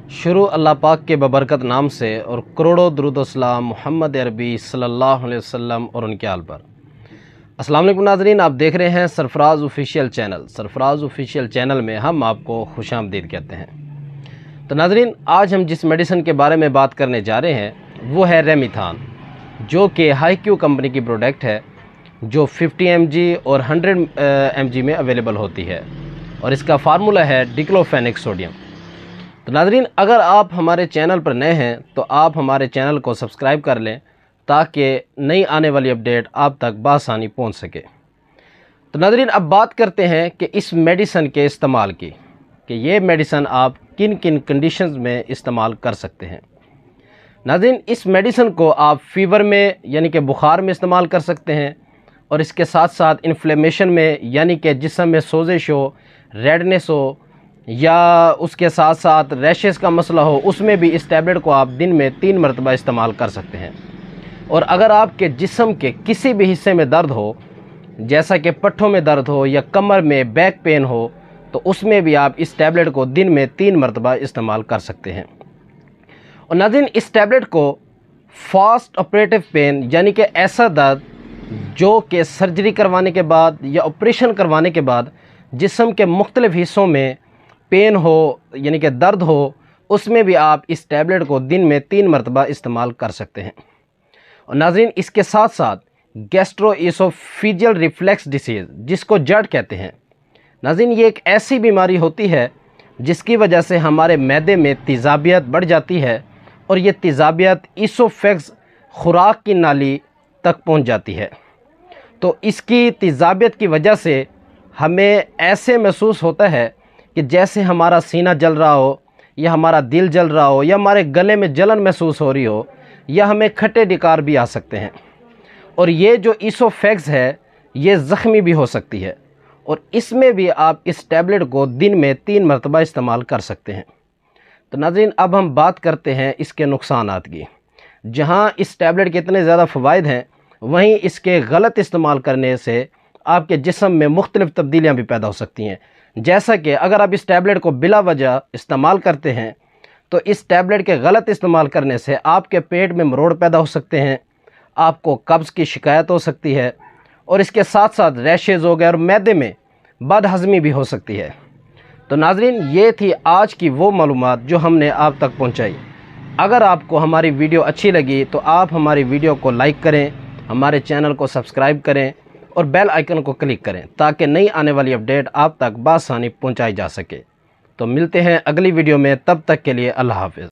शुरू अल्लाह पाक के बबरकत नाम से और करोड़ों दुरूद व सलाम मोहम्मद अरबी सल्लल्लाहु अलैहि वसल्लम और उनके आल पर। अस्सलाम वालेकुम नाज़रीन, आप देख रहे हैं Sarfaraz official channel. Sarfaraz official channel में हम आपको खुशामदीद कहते हैं। तो नाज़रीन, आज हम जिस मेडिसिन के बारे में बात करने जा रहे हैं वो है रेमिथान, जो कि हाईक्यू कंपनी की प्रोडक्ट है, जो 50 mg और 100 mg में अवेलेबल होती है और इसका फार्मूला है डिक्लोफेनिक सोडियम। तो नाज़रीन, अगर आप हमारे चैनल पर नए हैं तो आप हमारे चैनल को सब्सक्राइब कर लें ताकि नई आने वाली अपडेट आप तक बआसानी पहुंच सके। तो नाज़रीन, अब बात करते हैं कि इस मेडिसिन के इस्तेमाल की, कि ये मेडिसिन आप किन किन कंडीशंस में इस्तेमाल कर सकते हैं। नाज़रीन, इस मेडिसिन को आप फ़ीवर में यानी कि बुखार में इस्तेमाल कर सकते हैं और इसके साथ साथ इन्फ्लेमेशन में यानी कि जिस्म में सोजिश हो, रेडनेस हो या उसके साथ साथ रैशेस का मसला हो, उसमें भी इस टैबलेट को आप दिन में 3 मरतबा इस्तेमाल कर सकते हैं। और अगर आपके जिस्म के किसी भी हिस्से में दर्द हो, जैसा कि पट्ठों में दर्द हो या कमर में बैक पेन हो, तो उसमें भी आप इस टैबलेट को दिन में 3 मरतबा इस्तेमाल कर सकते हैं। और नाज़रीन, इस टैबलेट को फास्ट ऑपरेटिव पेन यानी कि ऐसा दर्द जो कि सर्जरी करवाने के बाद या ऑपरेशन करवाने के बाद जिस्म के मुख्तलिफ हिस्सों में पेन हो यानी कि दर्द हो, उसमें भी आप इस टैबलेट को दिन में 3 मरतबा इस्तेमाल कर सकते हैं। और नाज़रीन, इसके साथ साथ गैस्ट्रोइसोफेजियल रिफ्लेक्स डिसीज़, जिसको जड़ कहते हैं, नाज़रीन ये एक ऐसी बीमारी होती है जिसकी वजह से हमारे मैदे में तेज़ाबियत बढ़ जाती है और ये तेज़ाबियत इसोफेक्स खुराक की नाली तक पहुंच जाती है। तो इसकी तेज़ाबियत की वजह से हमें ऐसे महसूस होता है कि जैसे हमारा सीना जल रहा हो या हमारा दिल जल रहा हो या हमारे गले में जलन महसूस हो रही हो या हमें खट्टे डकार भी आ सकते हैं। और ये जो इसोफेक्स है ये ज़ख्मी भी हो सकती है और इसमें भी आप इस टैबलेट को दिन में 3 मरतबा इस्तेमाल कर सकते हैं। तो नाज़रीन, अब हम बात करते हैं इसके नुकसानात की। जहाँ इस टैबलेट के इतने ज़्यादा फ़वाइद हैं, वहीं इसके गलत इस्तेमाल करने से आपके जिस्म में मुख्तलिफ़ तब्दीलियाँ भी पैदा हो सकती हैं। जैसा कि अगर आप इस टैबलेट को बिला वजह इस्तेमाल करते हैं तो इस टैबलेट के गलत इस्तेमाल करने से आपके पेट में मरोड़ पैदा हो सकते हैं, आपको कब्ज़ की शिकायत हो सकती है और इसके साथ साथ रैशेज़ हो गए और मैदे में बदहज़मी भी हो सकती है। तो नाज़रीन, ये थी आज की वो मालूमात जो हमने आप तक पहुंचाई। अगर आपको हमारी वीडियो अच्छी लगी तो आप हमारी वीडियो को लाइक करें, हमारे चैनल को सब्सक्राइब करें और बेल आइकन को क्लिक करें ताकि नई आने वाली अपडेट आप तक बआसानी पहुंचाई जा सके। तो मिलते हैं अगली वीडियो में, तब तक के लिए अल्लाह हाफ़िज़।